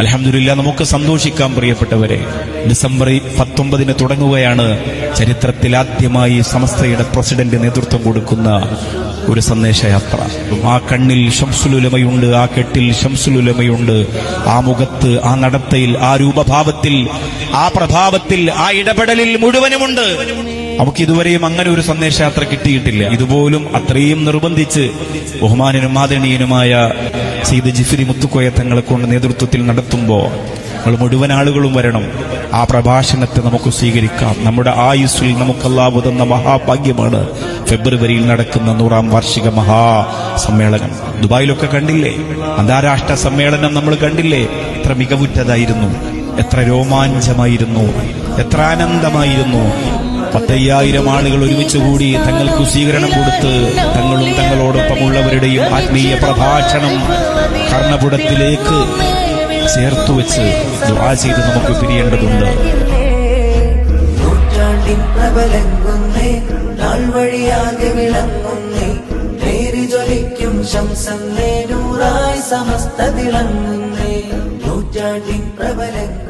അൽഹംദുലില്ലാ, നമുക്ക് സന്തോഷിക്കാം പ്രിയപ്പെട്ടവരെ. ഡിസംബർ 19 തുടങ്ങുകയാണ് ചരിത്രത്തിൽ ആദ്യമായി സമസ്തയുടെ പ്രസിഡന്റ് നേതൃത്വം കൊടുക്കുന്ന ഒരു സന്ദേശയാത്ര. ആ കണ്ണിൽ ശംസുലുലമയുണ്ട്, ആ കെട്ടിൽ ശംസുലുലമയുണ്ട്, ആ മുഖത്ത്, ആ നടത്തയിൽ, ആ രൂപഭാവത്തിൽ, ആ പ്രഭാവത്തിൽ, ആ ഇടപെടലിൽ മുഴുവനുമുണ്ട്. നമുക്കിതുവരെയും അങ്ങനെ ഒരു സന്ദേശയാത്ര കിട്ടിയിട്ടില്ല. ഇതുപോലും അത്രയും നിർബന്ധിച്ച് ബഹുമാനനും ആദരണീയനുമായ സയ്യിദ് ജിഫ്രി മുത്തുക്കോയ തങ്ങളെ കൊണ്ട് നേതൃത്വത്തിൽ നടത്തുമ്പോൾ നമ്മൾ മുഴുവൻ ആളുകളും വരണം. ആ പ്രഭാഷണത്തെ നമുക്ക് സ്വീകരിക്കാം. നമ്മുടെ ആയുസ്സിൽ നമുക്ക് അല്ലാഹു തന്ന മഹാഭാഗ്യമാണ് ഫെബ്രുവരിയിൽ നടക്കുന്ന 100ാം വാർഷിക മഹാസമ്മേളനം. ദുബായിലൊക്കെ കണ്ടില്ലേ, അന്താരാഷ്ട്ര സമ്മേളനം നമ്മൾ കണ്ടില്ലേ? എത്ര മികവുറ്റതായിരുന്നു, എത്ര രോമാഞ്ചമായിരുന്നു, എത്ര ആനന്ദമായിരുന്നു. 10,000 ആളുകൾ ഒരുമിച്ച് കൂടി തങ്ങൾക്ക് സ്വീകരണം കൊടുത്ത് തങ്ങളും തങ്ങളോടൊപ്പമുള്ളവരുടെയും ആത്മീയ പ്രഭാഷണം കർണപുടത്തിലേക്ക് ചേർത്തുവെച്ച് ദുആ ചെയ്ത് നമുക്ക് പിരിയേണ്ടതുണ്ട്. സമസ്ത തിളങ്ങുന്നേ, നൂറ്റാണ്ടിൻ പ്രബലങ്ങൾ